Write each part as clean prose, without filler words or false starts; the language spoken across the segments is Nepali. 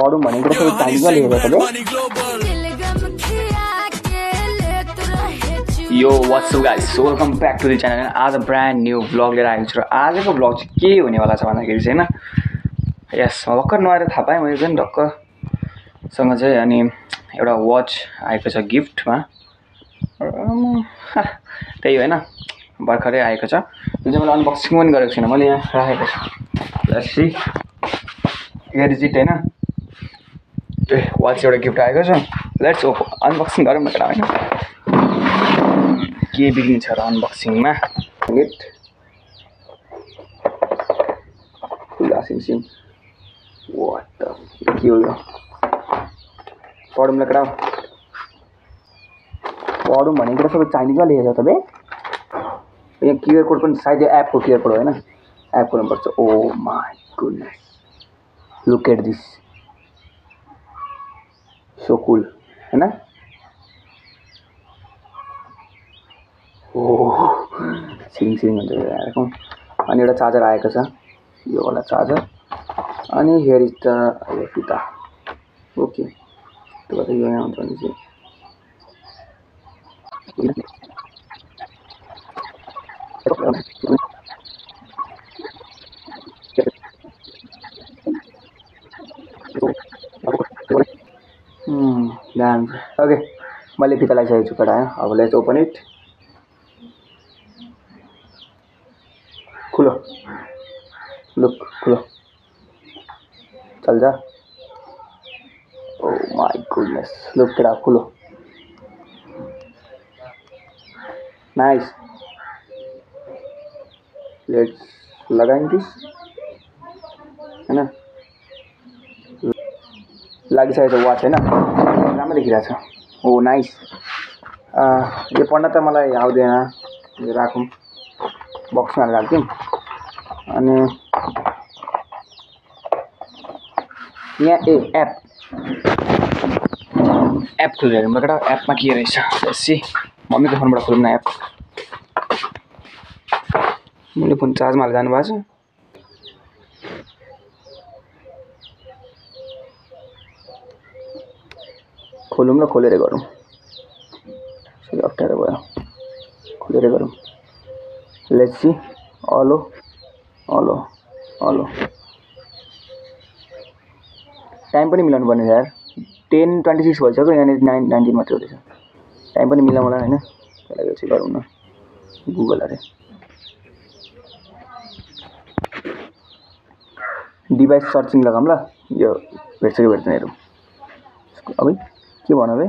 पढौँ भनेको त सबै चाइनिजमा लेखेको छ बे। यो what's up guys, welcome back to the channel. आज ब्रान्ड न्यू भ्लग लिएर आएको छु र आजको भ्लग चाहिँ के हुनेवाला छ भन्दाखेरि चाहिँ होइन, यस भर्खर नआएर थाहा पाएँ मैले चाहिँ ढक्कसँग चाहिँ अनि एउटा वाच आएको छ गिफ्टमा। त्यही होइन, भर्खरै आएको छ जुन चाहिँ मैले अनबक्सिङ पनि गरेको छुइनँ, मैले यहाँ राखेको छु। Let's see here is it होइन। वाच एउटा गिफ्ट आएको छ, लेट्स अनबक्सिङ गरौँ न केटा होइन। के बिग्रिन्छ र अनबक्सिङमा गिफ्ट खुला सिमसिम वाट द के हो यो। पढौँ न केटा, पढौँ भनेको त सबै चाइनिजमा लेखेको छ त बे। यहाँ क्युआर कोड पनि सायद यो एपको क्युआर कोड होइन, एपको नम्बर छ। Oh my goodness, look at this, so cool होइन। ओह सिरिङ सिरिङ हुन्छ आएको। अनि एउटा चार्जर आएको छ, यो वाला चार्जर। अनि हियर इज द यो फिता। ओके त्यो भएर यो यहाँ हुन्छ भने चाहिँ ओके मैले फिता लगाइसकेको छु केटा। अब लेट्स ओपन इट। खुलो लुक खुलो चल जा। ओ माई गुडनेस लुक केटा खुलो, नाइस। लेट्स लगाइन दिस होइन, लागिसकेको छ वाच होइन, राम्रो देखिरहेको छ। ओ नाइस। यो पढ्न त मलाई आउँदैन, यो राखौँ बक्समा राखिदिउँ। अनि यहाँ एप खोलेर हेरौँ केटा, एपमा के रहेछ। यसै मम्मीको फोनबाट खोलौँ न एप। मैले फोन चार्जमा हालेर जानुभएको छ। खोलौँ र खोलेर गरौँ, फेरि अप्ठ्यारो भयो। खोलेर गरौँ, let's see. Hello hello hello, time पनि मिलाउनु पर्ने यार। 10:26 भइसक्यो, यहाँनिर 9:19 मात्रै हुँदैछ। टाइम पनि मिलाउँ होला होइन, त्यसलाई चाहिँ गरौँ न गुगल अरे। डिभाइस सर्चिङ लगाऊँ ल, यो भेट्छ कि भेट्दैन हेरौँ। अब के भन बे,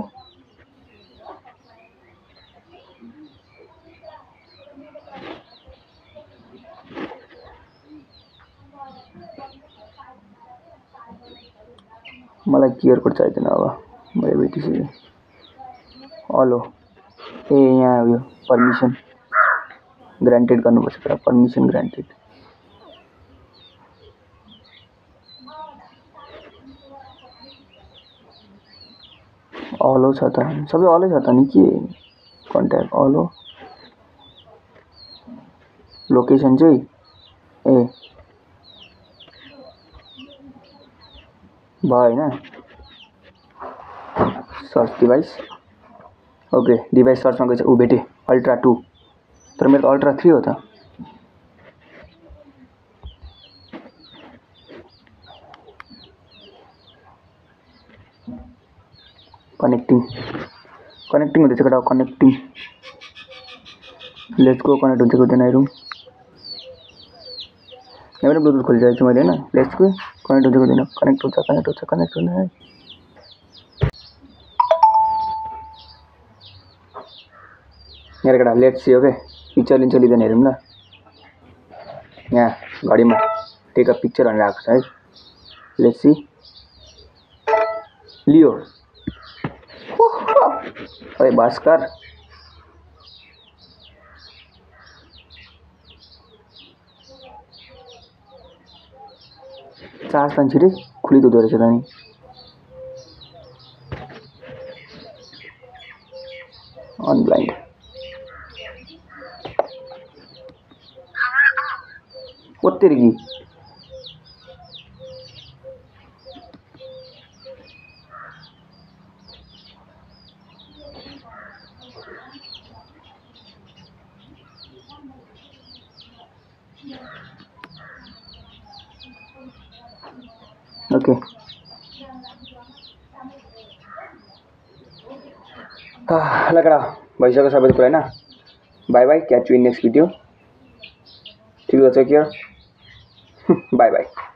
मलाई क्युआर कोड चाहिँदैन। अब मैले भेटिसकेँ। अलो ए यहाँ उयो पर्मिसन ग्रान्टेड गर्नुपर्छ तर, पर्मिसन ग्रान्टेड। अलो छ त, सबै अलै छ त नि। के कन्ट्याक्ट अलो, लोकेसन चाहिँ ए भयो होइन। सर्च डिभाइस, ओके डिभाइस सर्चमा गएछ। ऊ भेटेँ अल्ट्रा 2, तर मेरो त अल्ट्रा 3 हो त। कनेक्टिङ हुँदैछ केटा, कनेक्टिङ। लेट्स गो, कनेक्ट हुन्छ कि हुँदैन हेरौँ। यहाँ पनि ब्लुटुथ खोलिसकेको छु मैले होइन। लेट्स गो, कनेक्ट हुन्छ कि हुँदैन। कनेक्ट हुन्छ कनेक्ट हुँदैन। यहाँ केटा लेट्स सी। ओके पिक्चर लिन्छ लिँदैन हेरौँ ल। यहाँ घडीमा टेक अ पिक्चर भनेर आएको छ है। लेट्स सी, लियो। अरे भास्कर, चार्ज त छिटै खुलिदो रहेछ त नि। अनब्लाइन्ड ओत्तेरी कि ओके ल केटा भइसक्यो सबै कुरा होइन by by catch you in next video ठिक छ के बाई बाई